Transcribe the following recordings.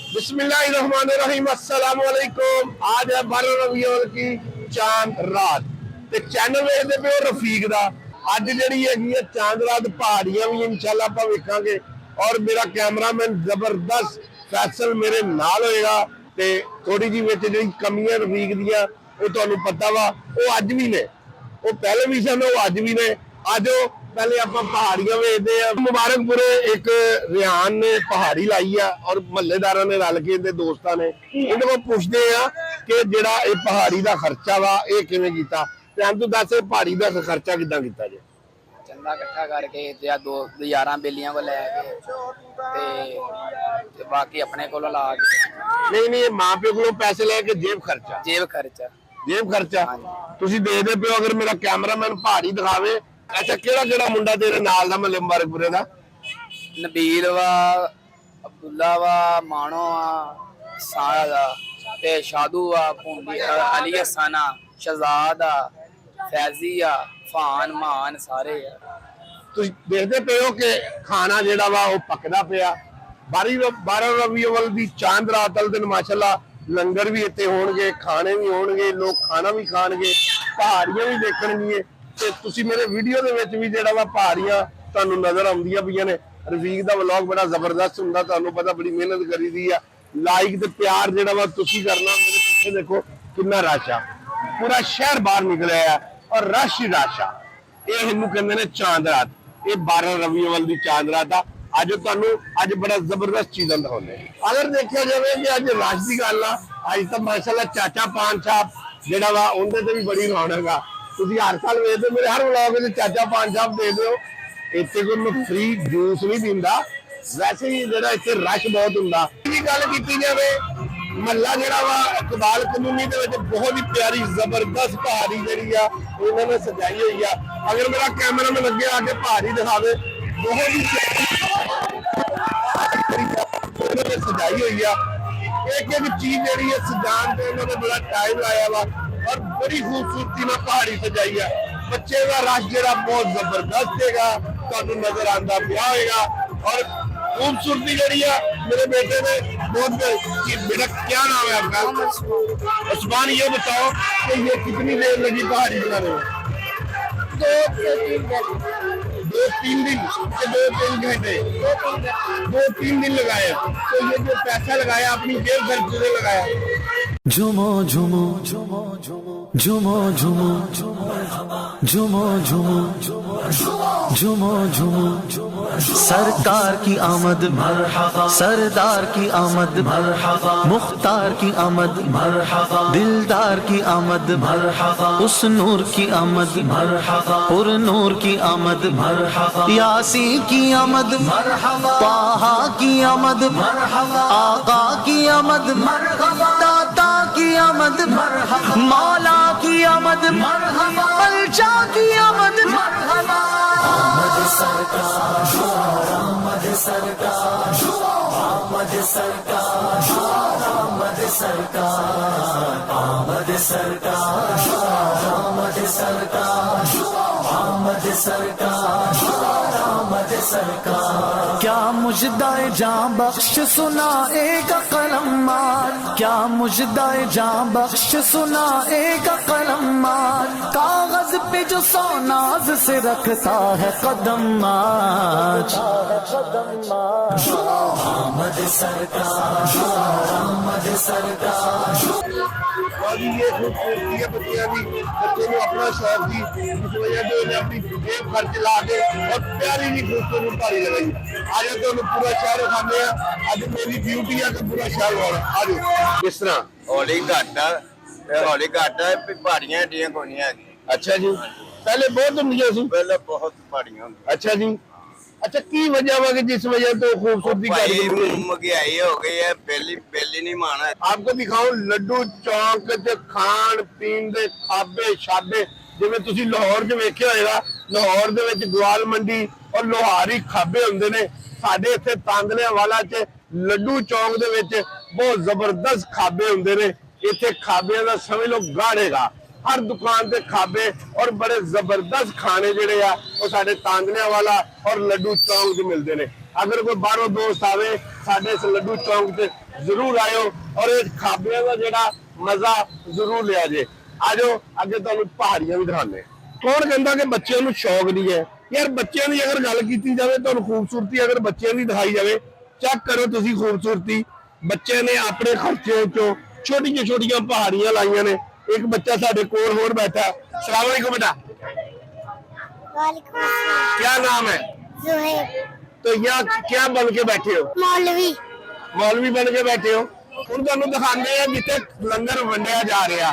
बिस्मिल्लाहिर्रहमानिर्रहीम अस्सलाम वालेकुम। आज है 12 रबीउल अव्वल की चांद रात ते चैनल वेखदे पे रफीक दा। अज जिहड़ी हैगी है चांद रात पहाड़ियां भी इंशाअल्लाह आपां वेखांगे और मेरा कैमरामैन जबरदस्त फैसल मेरे नाल होएगा ते थोड़ी जी विच जिहड़ी कमियां रफीक दियां वो तुहानूं पता वा वो अज भी ने, वो पहले भी सन, वो अज भी ने। आज पहले आप पहाड़ियां वेखदे आ। मुबारकपुरे एक रिहान ने पहाड़ी लाई है और महल्लेदारां ने रल के दोस्तां ने इहदे कोल पुछदे आ कि जिहड़ा ये पहाड़ी दा खर्चा वा ये किवें कीता। ते तू दस पहाड़ी दा खर्चा किदां कीता जे? चंदा इकट्ठा करके या दो यारां बेलियां को लैके ते बाकी अपने कोलों ला के। नहीं मां प्यो कोलों पैसे लेके जेब खर्चा तुसीं देखदे पिओ। अगर मेरा कैमरामैन पहाड़ी दिखावे। अच्छा केड़ा मुंडा तेरे नाल दा महल्ले मुबारकपुरे दा? नबील वा, अब्दुल्ला वा, मानो वा, सारा ते शादू वा, भूंडी अली हसन, शहजाद, फैजी, फान मान सारे तुसीं देखदे पिओ कि खाना जिहड़ा वा वो पकदा पिया। 12 रबीउल अव्वल दी चांद रात वाले दिन माशाअल्लाह लंगर भी इत्थे होणगे, खाने भी होणगे, लोग खाना भी खाणगे, पहाड़ियां भी देखणगे। ते तुसीं मेरे वीडियो दे विच भी जिहड़ा वा पहाड़ियां तुहानूं नज़र आउंदियां पईयां ने। रफीक दा व्लॉग बड़ा जबरदस्त हुंदा, तुहानूं पता बड़ी मेहनत करी दी आ। लाइक ते प्यार जिहड़ा वा तुसीं करना। मेरे पिछे देखो कितना रश आ, पूरा शहर बाहर निकलिआ है और रश ही रश आ। ये इहनूं कहंदे ने चांद रात। ये 12 रबीउल अव्वल दी चांद रात आ। अज तुहानूं अज बड़ा जबरदस्त चीज़ां दिखाउने। अगर देखिया जाए कि अज रश दी गल आ, अज तां माशाअल्लाह चाचा पान साहब जिहड़ा वा उहदे ते भी बड़ी रौनक आ। तुसीं हर साल वेखदे मेरे हर व्लॉग में चाचा पान साहब दे दिओ। इत्थे कोई मैं फ्री जूस नहीं दिंदा, वैसे ही जिहड़ा इत्थे रश बहुत हुंदा। जी गल कीती जावे महल्ला जिहड़ा वा इकबाल कॉलोनी दे विच बहुत ही प्यारी जबरदस्त पहाड़ी जिहड़ी आ उन्हां ने सजाई हुई आ। अगर मेरा कैमरामैन अगे आके पहाड़ी दिखावे, बहुत ही प्यारी सजाई हुई आ। एक एक चीज जिहड़ी है सजान ते उन्होंने बड़ा टाइम लाया वा और बड़ी खूबसूरती में पहाड़ी सजाई है। बच्चे का रश जरा बहुत जबरदस्त है, तुहानूं नजर आंदा पिया होगा। और खूबसूरती जड़ी है मेरे बेटे ने बहुत। बेटा क्या नाम है आपका? उस्मान, ये बताओ कि ये कितनी देर लगी पहाड़ी बनाने में? 2-3 दिन, 2-3 घंटे, 2-3 दिन लगाए। तो ये जो पैसा लगाया अपनी जेब खर्च से लगाया। झुमो झुमो झुमो झुमो झुमो झुमो झुमो झुमो झुमो झुमो सरकार की आमद मरहबा, सरदार की आमद मरहबा, मुख्तार की आमद मरहबा, दिलदार की आमद मरहबा, उस नूर की आमद मरहबा, पुर नूर की आमद मरहबा, यासीन की आमद मरहबा, ताहा की आमद मरहबा, आका की आमद मरहबा, दाता की आमद मरहबा, मौला की आमद मरहबा, पलचा की आमद मरहबा। आमद सरकार, आमद सरकार, आमद सरकार, आमद सरकार, आमद सरकार, आमद सरकार, आमद सरकार, आमद सरकार। क्या मुजदाए जां बख्श सुनाएगा कलम मार, क्या मुजदाए जां बख्श सुनाएगा कलम मार, कागज पे जो सोनाज से रखता है कदम आज। आमद सरकार, आमद सरकार। ये खूबसूरती है बच्चियां दी, बच्चे को अपना शौक दी, इस वजह से उन्हें अपनी जेब खर्च ला के और प्यारी जी खूबसूरत पहाड़ी लगाई। आज तो पूरा शहर खाने आज मेरी ब्यूटी है तो पूरा शहर वाला आज किस तरह हौली घट हौली घट पहाड़ियां एडियां कोई नहीं है। अच्छा जी, पहले बहुत होंदियां सी? पहले बहुत पहाड़ियां। अच्छा जी, अच्छा की वजह वा कि जिस वजह तो खूबसूरती महंगाई हो गई है, बेली नहीं माना। आपको दिखाऊं लड्डू चौक च खान पीन दे खाबे शाबे जिवें तुसीं लाहौर च वेखिआ होएगा। लाहौर दे विच ग्वाल मंडी और लोहारी खाबे हुंदे ने। साडे इत्थे तांदलियां वाला च लड्डू चौक दे विच बहुत जबरदस्त खाबे हुंदे ने। इत्थे खाबियां दा समझ लो गाड़ेगा, हर दुकान से खाबे और बड़े जबरदस्त खाने जिहड़े आ वो साडे तांदलियां वाला और लड्डू चौक च मिलते हैं। ਅਗਰ ਕੋਈ ਬਾਹਰੋਂ ਦੋਸਤ ਆਵੇ ਸਾਡੇ ਇਸ ਲੱਡੂ ਚੌਂਕ 'ਚ ਜ਼ਰੂਰ ਆਇਓ ਔਰ ਇਹ ਖਾਬਿਆਂ ਦਾ ਜਿਹੜਾ ਮਜ਼ਾ ਜ਼ਰੂਰ ਲਿਆ ਜੇ। ਆਜੋ ਅੱਗੇ ਤੁਹਾਨੂੰ ਪਹਾੜੀਆਂ ਵੀ ਦਿਖਾਉਂਦੇ। ਕੌਣ ਕਹਿੰਦਾ ਕਿ ਬੱਚਿਆਂ ਨੂੰ ਸ਼ੌਕ ਨਹੀਂ ਹੈ ਯਾਰ? ਬੱਚਿਆਂ ਦੀ ਅਗਰ ਗੱਲ ਕੀਤੀ ਜਾਵੇ, ਤੁਹਾਨੂੰ ਖੂਬਸੂਰਤੀ ਅਗਰ ਬੱਚਿਆਂ ਦੀ ਦਿਖਾਈ ਜਾਵੇ, ਚੈੱਕ ਕਰੋ ਤੁਸੀਂ ਖੂਬਸੂਰਤੀ। ਬੱਚੇ ਨੇ ਆਪਣੇ ਖਰਚੇ ਚੋਂ ਛੋਟੀਆਂ ਛੋਟੀਆਂ ਪਹਾੜੀਆਂ ਲਾਈਆਂ ਨੇ। ਇੱਕ ਬੱਚਾ ਸਾਡੇ ਕੋਲ ਹੋਰ बैठा। अस्सलाम वालेकुम बेटा, वालेकुम अस्सलाम। क्या नाम है? जुहैब। तो यहाँ क्या बन के बैठे हो? मौलवी। मौलवी बन के बैठे हो। ਹੁਣ ਤੁਹਾਨੂੰ ਦਿਖਾਉਂਦੇ ਆ ਜਿੱਥੇ ਲੰਗਰ ਵੰਡਿਆ ਜਾ ਰਿਹਾ।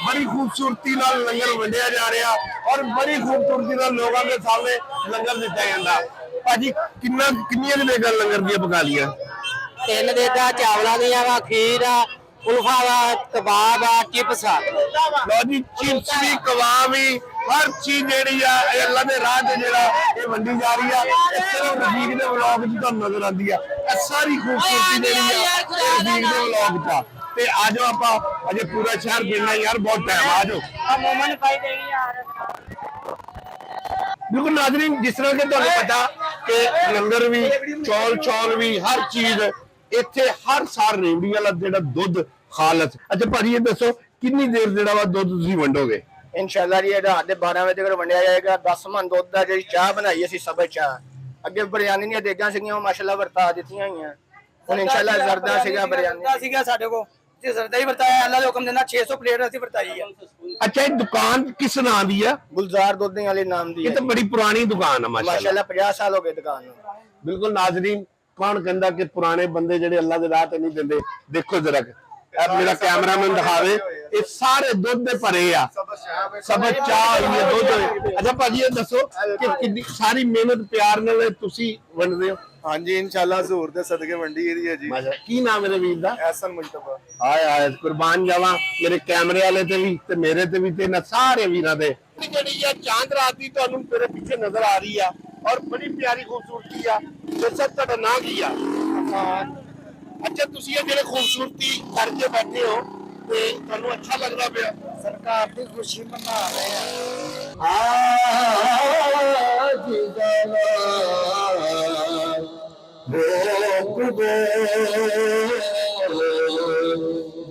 ਬੜੀ ਖੂਬਸੂਰਤੀ ਨਾਲ ਲੰਗਰ ਵੰਡਿਆ ਜਾ ਰਿਹਾ ਔਰ ਬੜੀ ਖੂਬਸੂਰਤੀ ਨਾਲ ਲੋਕਾਂ ਦੇ ਸਾਹਮਣੇ ਲੰਗਰ ਦਿੱਤਾ ਜਾਂਦਾ। ਭਾਜੀ ਕਿੰਨੀਆਂ ਦੇਗਾਂ ਲੰਗਰ ਦੀਆਂ ਪਕਾ ਲੀਆਂ? 3 ਦੇਗਾ ਚਾਵਲਾਂ ਦੀਆਂ ਵਾ, ਖੀਰ ਆ, ਉਲਫਾ ਵਾ, ਕਬਾਬ ਆ, ਚਿਪਸ ਆ। ਲੋ ਜੀ, ਚਿਪਸ ਵੀ ਕਬਾਬ ਵੀ ਹਰ ਚੀਜ਼ ਜਿਹੜੀ ਆ ਇਹ ਅੱਲਾ ਦੇ ਰਾਹ ਤੇ ਜਿਹੜਾ ਇਹ ਵੰਡੀ ਜਾ ਰਹੀ ਆ। ਇਸ ਤਰ੍ਹਾਂ ਰਫੀਕ ਦੇ ਵਲੌਗ 'ਚ ਤੁਹਾਨੂੰ ਨਜ਼ਰ ਆਉਂਦੀ ਆ। ਇਹ ਸਾਰੀ ਖੂਬਸੂਰਤੀ ਜਿਹੜੀ ਆ ਰਫੀਕ ਦੇ ਵਲੌਗ 'ਚ ਆ। ਤੇ ਆਜੋ ਆਪਾਂ ਅਜੇ ਪੂਰਾ ਸ਼ਹਿਰ ਘੁੰਮਣਾ ਯਾਰ, ਬਹੁਤ ਟਾਈਮ। ਆਜੋ ਮੋਮਨ ਪਾਈ ਦੇਗੀ ਯਾਰ। ਬਿਲਕੁਲ ਨਾਜ਼ਰੀਨ, ਜਿਸ ਤਰ੍ਹਾਂ ਕਿ ਤੁਹਾਨੂੰ ਪਤਾ ਕਿ ਲੰਗਰ ਵੀ ਚੌਲ ਵੀ ਹਰ ਚੀਜ਼ ਇੱਥੇ ਹਰ ਸਾਲ ਰੇਵੜੀ ਵਾਲਾ ਜਿਹੜਾ ਦੁੱਧ ਖਾਲਸ। ਅੱਛਾ ਭਾਜੀ, ਇਹ ਦੱਸੋ ਕਿੰਨੀ ਦੇਰ ਜਿਹੜਾ ਵਾ ਦੁੱਧ ਤੁਸੀਂ ਵੰਡੋਗੇ? ਇਨਸ਼ਾਅੱਲਾ ਜੀ ਇਹ ਰਾਤ ਦੇ 12 ਵਜੇ ਤੱਕ ਵੰਡਿਆ ਜਾਏਗਾ। 10 ਮਣ ਦੁੱਧ ਦਾ ਜਿਹੜੀ ਚਾਹ ਬਣਾਈ ਅਸੀਂ ਸਬਰ ਚਾਹ, ਅੱਗੇ ਬਿਰਿਆਨੀ ਦੀਆਂ ਦੇਗਾਂ ਸੀਗੀਆਂ ਉਹ ਮਾਸ਼ਾਅੱਲਾ ਵਰਤਾ ਦਿੱਤੀਆਂ ਹੋਈਆਂ। ਹੁਣ ਇਨਸ਼ਾਅੱਲਾ ਜ਼ਰਦਾ ਸੀਗਾ, ਬਿਰਿਆਨੀ ਸੀਗਾ ਸਾਡੇ ਕੋਲ, ਜੇ ਜ਼ਰਦਾ ਹੀ ਵਰਤਾਇਆ ਅੱਲਾ ਦੇ ਹੁਕਮ ਦੇ ਨਾਲ 600 ਪਲੇਟ ਅਸੀਂ ਵਰਤਾਈ ਆ। ਅੱਛਾ, ਇਹ ਦੁਕਾਨ ਕਿਸ ਨਾਂ ਦੀ ਆ? ਗੁਲਜ਼ਾਰ ਦੁੱਧ ਵਾਲੇ ਨਾਮ ਦੀ ਇਹ ਤਾਂ ਬੜੀ ਪੁਰਾਣੀ ਦੁਕਾਨ ਆ ਮਾਸ਼ਾਅੱਲਾ। ਮਾਸ਼ਾਅੱਲਾ 50 ਸਾਲ ਹੋ ਗਏ ਦੁਕਾਨ ਨੂੰ। ਬਿਲਕੁਲ ਨਾਜ਼ਰੀਨ, ਕੌਣ ਕਹਿੰਦਾ ਕਿ ਪੁਰਾਣੇ ਬੰਦੇ ਜਿਹੜੇ ਅੱਲਾ ਦੇ ਰਾਹ ਤੇ ਨਹੀਂ ਦਿੰਦੇ? ਦੇਖੋ ਜ਼ਰਾ, ਇਹ ਮੇਰਾ ਕੈਮਰਾਮੈਨ ਦਿਖਾਵੇ, ਇਹ ਸਾਰੇ ਦੁੱਧ ਦੇ ਭਰੇ ਆ। ਸਬਰ ਚਾਹ ਹੋਈ ਹੈ, ਦੁੱਧ ਹੋਏ। ਅੱਛਾ ਭਾਜੀ, ਇਹ ਦੱਸੋ ਕਿ ਕਿੰਨੀ ਸਾਰੀ ਮਿਹਨਤ ਪਿਆਰ ਨਾਲ ਤੁਸੀਂ ਵੰਡਦੇ ਹੋ? ਹਾਂਜੀ ਇਨਸ਼ਾਅੱਲਾ ਹਜ਼ੂਰ ਦੇ ਸਦਕੇ ਵੰਡੀ ਇਹਦੀ ਹੈ ਜੀ। ਕੀ ਨਾਮ ਹੈ ਵੀਰ ਦਾ? ਐਹਸਨ ਮੁਜਤਬਾ। ਹਾਏ ਹਾਏ, ਕੁਰਬਾਨ ਜਾਵਾਂ ਮੇਰੇ ਕੈਮਰੇ ਵਾਲੇ ਤੇ ਵੀ ਤੇ ਮੇਰੇ ਤੇ ਵੀ ਤੇ ਨਾ ਸਾਰੇ ਵੀਰਾਂ ਦੇ। ਜਿਹੜੀ ਆ ਚਾਂਦ ਰਾਤ ਦੀ ਤੁਹਾਨੂੰ ਮੇਰੇ ਪਿੱਛੇ ਨਜ਼ਰ ਆ ਰਹੀ ਆ ਔਰ ਬੜੀ ਪਿਆਰੀ ਖੂਬਸੂਰਤੀ ਆ। ਦੱਸੋ ਤੁਹਾਡਾ ਨਾਂ ਕੀ ਆ? ਅੱਛਾ, ਤੁਸੀਂ ਇਹ ਜਿਹੜੇ ਖੂਬਸੂਰਤੀ ਕਰਕੇ ਬੈਠੇ ਹੋ ਤੇ ਤੁਹਾਨੂੰ ਅੱਛਾ ਲੱਗਦਾ ਪਿਆ? ਸਰਕਾਰ ਦੀ ਖੁਸ਼ੀ ਮਨਾ ਰਹੇ ਆ।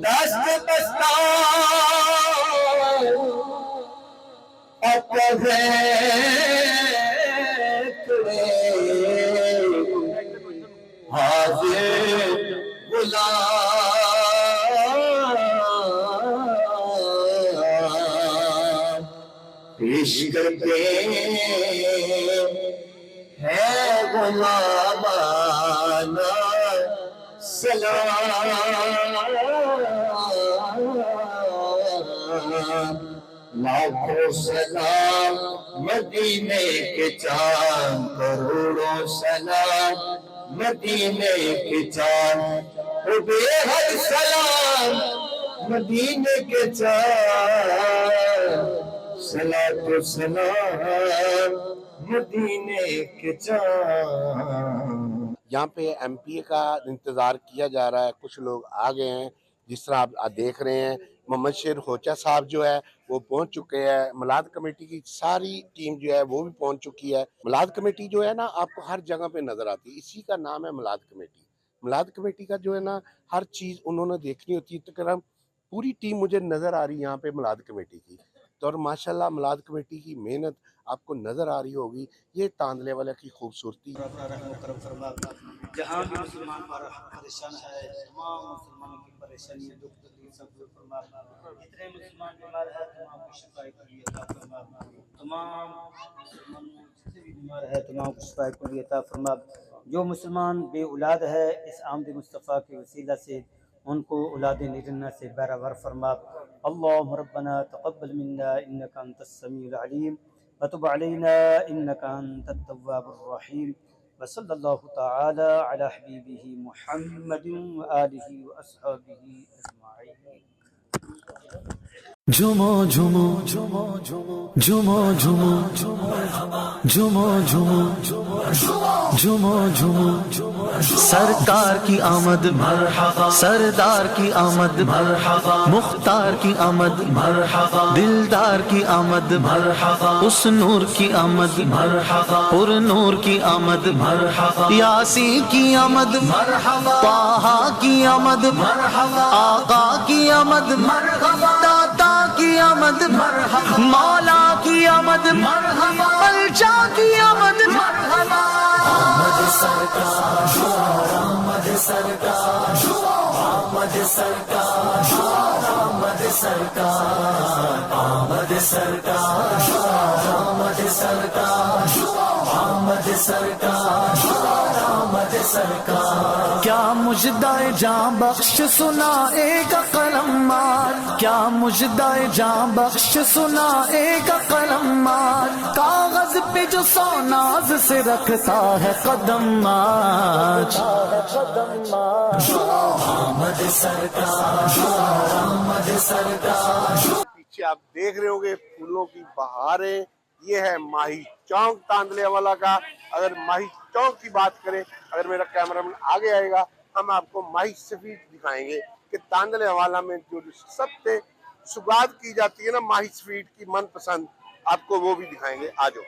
दस्त बस्ता हाजिर गुलाम इश्क पे है गुलामाना सलाम लाखों सलाम मदीने के चांद करोड़ों सलाम मदीने के चांद बेहद सलाम मदीने के चांद सलातो सलाम मदीने के चांद। यहाँ पे एमपीए का इंतजार किया जा रहा है। कुछ लोग आ गए हैं, जिस तरह आप देख रहे हैं। मोहम्मद शेर होचा साहब जो है वो पहुंच चुके हैं। मिलाद कमेटी की सारी टीम जो है वो भी पहुंच चुकी है। मिलाद कमेटी जो है ना, आपको हर जगह पे नजर आती है, इसी का नाम है मिलाद कमेटी। मिलाद कमेटी का जो है ना, हर चीज़ उन्होंने देखनी होती है। तकरीबन पूरी टीम मुझे नज़र आ रही है यहाँ पे मिलाद कमेटी की। तो और माशाल्लाह मिलाद कमेटी की मेहनत आपको नज़र आ रही होगी। ये तांदले वाले की खूबसूरती। जहाँ भी मुसलमान परेशान है, तमाम मुसलमानों की परेशानी दुख तकलीफ सब दूर फरमा। जितने मुसलमान बीमार है तमाम को शिफा के लिए अता फरमा। तमाम मुसलमान जितने भी बीमार है तमाम को शिफा के लिए अता फरमा। जो मुसलमान बे औलाद है, इस आमद मुस्तफ़ा के वसीला से उनको औलाद निरन्ना से बराबर फरमा। अल्लाहुम्मा रब्बना तक़ब्बल मिन्ना इन्नका अंतस समीउल अलीम व तुब अलैना इन्नका अंतत तव्वाबुर रहीम। वसल्लल्लाहु ताला अला हबीबिही मुहम्मदिन व आलिही व अस्हाबिही अजमाइन। झुमो झुमो झुमो झुमो झुमो झुमो झुमो झुमो झुमो सरकार की आमद मरहबा, सरदार की आमद मरहबा, मुख्तार की आमद मरहबा, दिलदार की आमद मरहबा, उस नूर की आमद मरहबा, पुर नूर की आमद मरहबा, यासीन की आमद मरहबा, ताहा की आमद मरहबा, आका की आमद मरहबा, दाता की आमद मरहबा, मौला की आमद मरहबा, अल्जा की आमद मरहबा। आमद सरकार, आमद सरकार, आमद सरकार, आमद सरकार, आमद सरकार, आमद सरकार, आमद सरकार, आमद सरकार। क्या मुजदाए जां बख्श सुनाएगा कलम मार, क्या मुजदाए जां बख्श सुनाएगा कलम मार, कागज पे जो सोनाज से रखता है कदम आज। आमद सरकार, आमद सरकार। पीछे आप देख रहे होंगे फूलों की बहारें, ये है माही चौक तांदले वाला का। अगर माही चौक की बात करें, अगर मेरा कैमरामैन आगे आएगा, हम आपको माही सफीद दिखाएंगे कि तांदले वाला में जो सबसे सुगात की जाती है ना माही सफीद की मनपसंद, आपको वो भी दिखाएंगे। आ जाओ।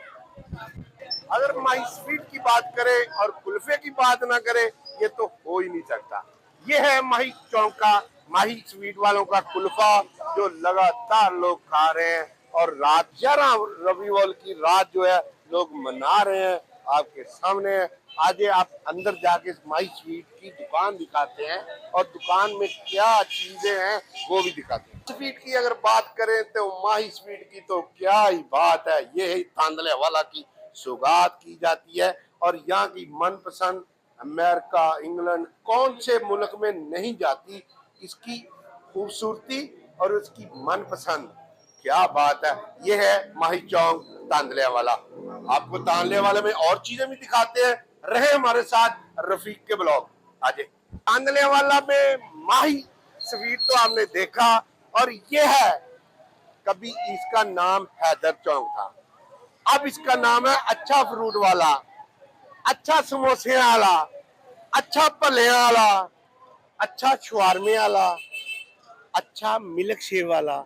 अगर माही सफीद की बात करें और कुल्फे की बात ना करें, ये तो हो ही नहीं सकता। ये है माही चौक का माही स्वीट वालों का कुल्फा, जो लगातार लोग खा रहे हैं और रात 11 रबीउल की रात जो है लोग मना रहे हैं आपके सामने। आज आप अंदर जाके माही स्वीट की दुकान दिखाते हैं और दुकान में क्या चीजें हैं वो भी दिखाते हैं। स्वीट की अगर बात करें तो माही स्वीट की तो क्या ही बात है। ये है तांदले वाला की सौगात की जाती है और यहाँ की मनपसंद अमेरिका, इंग्लैंड, कौन से मुल्क में नहीं जाती इसकी खूबसूरती और उसकी मनपसंद। क्या बात है। ये है माही चौक तांदले वाला। आपको तांदले वाले में और चीजें भी दिखाते हैं, रहे हमारे साथ रफीक के ब्लॉग। आज तांदले वाला में माही स्वीट तो आपने देखा, और ये है, कभी इसका नाम हैदर चौक था, अब इसका नाम है अच्छा फ्रूट वाला, अच्छा समोसे वाला, अच्छा भले वाला, अच्छा शवारमे वाला, अच्छा मिल्क शेक वाला।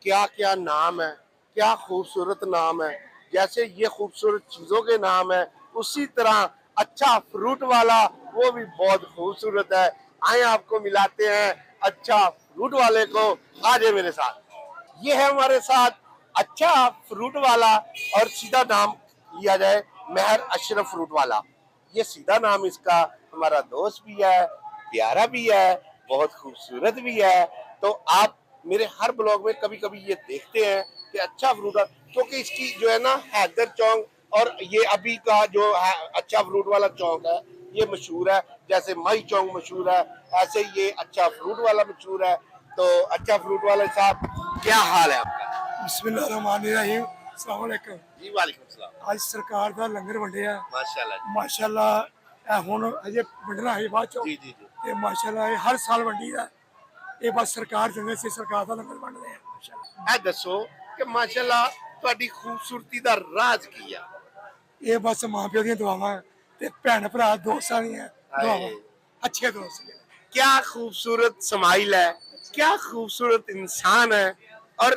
क्या क्या नाम है, क्या खूबसूरत नाम है। जैसे ये खूबसूरत चीजों के नाम है, उसी तरह अच्छा फ्रूट वाला वो भी बहुत खूबसूरत है। आए आपको मिलाते हैं अच्छा फ्रूट वाले को। आज मेरे साथ ये है हमारे साथ अच्छा फ्रूट वाला, और सीधा नाम लिया जाए महर अशरफ फ्रूट वाला। ये सीधा नाम इसका। हमारा दोस्त भी है, प्यारा भी है, बहुत खूबसूरत भी है। तो आप मेरे हर ब्लॉग में कभी कभी ये देखते हैं कि अच्छा फ्रूट, क्योंकि इसकी जो है ना हैदर चौक और ये अभी का जो है अच्छा फ्रूट वाला चौक है ये मशहूर है। जैसे माही चौक मशहूर है, ऐसे ये अच्छा फ्रूट वाला मशहूर है। तो अच्छा फ्रूट वाले साहब, क्या हाल है आपका? बिस्मिल्लाहिर्रहमानिर्रहीम। अस्सलाम वालेकुम जी वालेकुम सलाम। आज सरकार ਦਾ ਲੰਗਰ ਵੰਡਿਆ माशाल्लाह ਮਾਸ਼ਾਅੱਲਾ। ਇਹ ਹੁਣ ਅਜੇ ਵੰਡਣਾ ਹੈ ਬਾਅਦ ਚੋਂ जी जी जी। ਤੇ ਮਾਸ਼ਾਅੱਲਾ ਇਹ ਹਰ ਸਾਲ ਵੰਡੀਦਾ। ਇਹ ਬਸ ਸਰਕਾਰ ਦਿੰਦੇ ਸੀ, ਸਰਕਾਰ ਦਾ ਲੰਗਰ ਵੰਡਦੇ ਆ ਮਾਸ਼ਾਅੱਲਾ। ਇਹ ਦੱਸੋ ਕਿ ਮਾਸ਼ਾਅੱਲਾ ਤੁਹਾਡੀ ਖੂਬਸੂਰਤੀ ਦਾ ਰਾਜ਼ ਕੀ ਆ? ਇਹ ਬਸ ਮਾਂ ਪਿਓ ਦੀਆਂ ਦੁਆਵਾਂ ਤੇ ਭੈਣ ਭਰਾ ਦੋਸਤਾਂ ਦੀਆਂ ਦੁਆਵਾਂ, ਅੱਛੇ ਦੋਸਤ ਨੇ। क्या खूबसूरत स्माइल है, क्या खूबसूरत इंसान है। और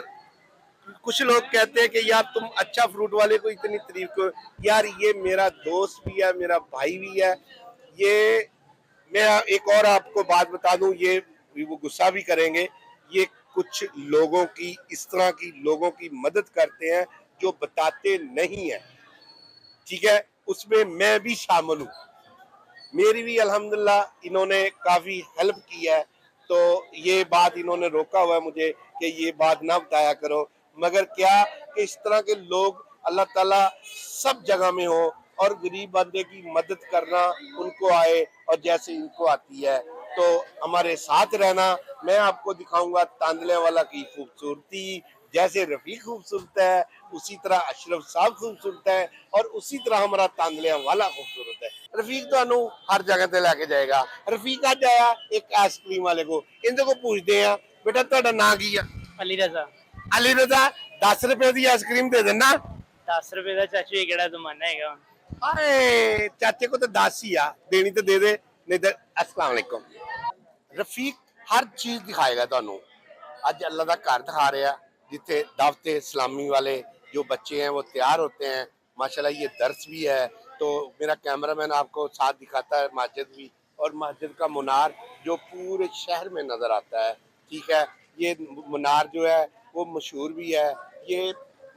कुछ लोग कहते हैं कि यार तुम अच्छा फ्रूट वाले को इतनी तारीफ करो। यार ये मेरा दोस्त भी है, मेरा भाई भी है। ये मैं एक और आपको बात बता दूं, ये वो गुस्सा भी करेंगे। ये कुछ लोगों की इस तरह की लोगों की मदद करते हैं जो बताते नहीं है, ठीक है। उसमें मैं भी शामिल हूँ। मेरी भी अल्हम्दुलिल्लाह इन्होंने काफ़ी हेल्प की है। तो ये बात इन्होंने रोका हुआ है मुझे कि ये बात ना बताया करो, मगर क्या कि इस तरह के लोग अल्लाह ताला सब जगह में हो और गरीब बंदे की मदद करना उनको आए और जैसे इनको आती है। तो हमारे साथ रहना, मैं आपको दिखाऊंगा तांदले वाला की खूबसूरती। जैसे रफीक खूबसूरत है उसी तरह अशरफ साहब खूबसूरत है और उसी तरह हमारा तांदले वाला खूबसूरत है। रफीक तो हर जगह ते लेके जाएगा। रफीक आज आया एक आइसक्रीम वाले को, इनके को पूछते हैं बेटा तुहाडा नाम की है? ਅਲੀ ਰਜ਼ਾ ਅਲੀ ਰਜ਼ਾ 10 ਰੁਪਏ ਦੀ ਆਈਸਕ੍ਰੀਮ ਦੇ ਦੇਣਾ 10 ਰੁਪਏ ਦਾ ਚਾਚੂ ਇਹ ਕਿਹੜਾ ਜ਼ਮਾਨਾ ਹੈਗਾ ਹੁਣ अरे चाचे को तो 10 ही आ देनी तो दे दे नहीं तो अस्सलाम वालेकुम रफीक हर चीज दिखाएगा ਤੁਹਾਨੂੰ ਅੱਜ अल्लाह ਦਾ ਘਰ दिखा रहा जिथे दावत इस्लामी वाले जो बच्चे हैं वो तैयार होते हैं माशाल्लाह ये दर्स भी है तो मेरा कैमरामैन आपको साथ दिखाता है मस्जिद भी और मस्जिद का मुनार जो पूरे शहर में नजर आता है ठीक है ये मुनार जो है वो मशहूर भी है ये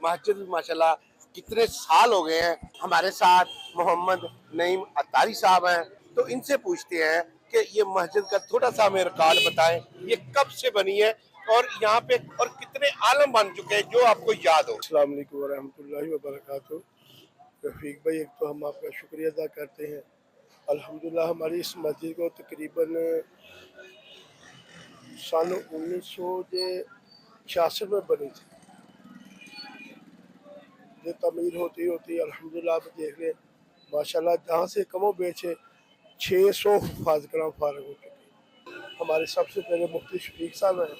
मस्जिद भी माशाल्लाह कितने साल हो गए हैं हमारे साथ मोहम्मद नईम अतारी साहब हैं तो इनसे पूछते हैं कि ये मस्जिद का थोड़ा सा हमें रिकॉर्ड बताएं ये कब से बनी है और यहाँ पे और कितने आलम बन चुके हैं जो आपको याद हो। अस्सलाम वालेकुम वरहमतुल्लाहि वबरकातुहू। रफ़ीक भाई एक तो हम आपका शुक्रिया अदा करते हैं अल्हम्दुलिल्लाह हमारी इस मस्जिद को तकरीबन सन 1966 में बनी थी ये तमीर होती होती अल्हम्दुलिल्लाह आप देख लें माशाल्लाह जहाँ से कमो बेचे 600 हफ़ाज़ कराम फारग हो चुके हमारे सबसे पहले मुफ्ती शफीक साहब हैं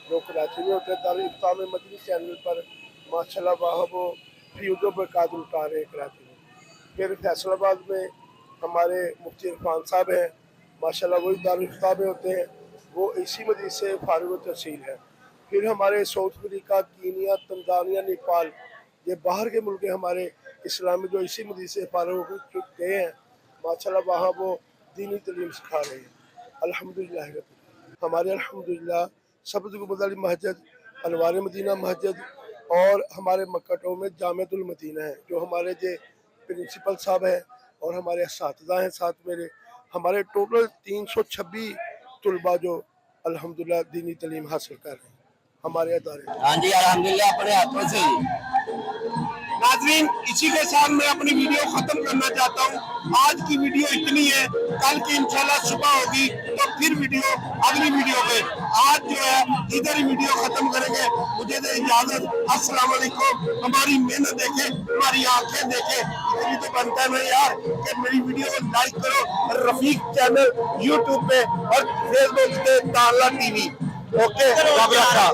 जो कराची में होते हैं दारुल इफ्ता में मदनी चैनल पर माशाल्लाह वहाँ वो फ्यूज़ों पर काद उठा रहे हैं कराची में। फिर फैसलाबाद में हमारे मुफ्ती इरफान साहब हैं माशाल्लाह वही दारुल इफ्ता में होते हैं वो इसी मदीन से फारिग तहसील है। फिर हमारे south Africa Kenya Tanzania Nepal ये बाहर के मुल्क हमारे इस्लामी जो इसी मदीन से फारिग हो चुके हैं माशाल्लाह वहाँ वो दीनी तालीम सिखा रहे हैं अल्हम्दुलिल्लाह। हमारे अल्हम्दुलिल्लाह सबसे गुज़री मस्जिद अनवार मदीना मस्जिद और हमारे मक्का में जामिअतुल मदीना है जो हमारे जो प्रिंसिपल साहब हैं और हमारे असातिज़ा हैं साथ मेरे हमारे टोटल 326 तलबा जो अल्हम्दुलिल्लाह दीनी तालीम हासिल कर रहे हैं हमारे अदारे। हाँ जी अल्हम्दुलिल्लाह अपने हाथों से नाज़रीन इसी के साथ मैं अपनी वीडियो खत्म करना चाहता हूँ। आज की वीडियो इतनी है कल की इंशाल्लाह सुबह होगी तो फिर वीडियो अगली वीडियो पे आज जो है इधर ही वीडियो खत्म करेंगे। मुझे दे इजाजत अस्सलाम वालेकुम। हमारी मेहनत देखे हमारी आंखें देखे इतनी तो बनता है ना यार कि मेरी वीडियो को लाइक करो रफीक चैनल यूट्यूब पे और फेसबुक पे ताला टीवी ओके रब रखा।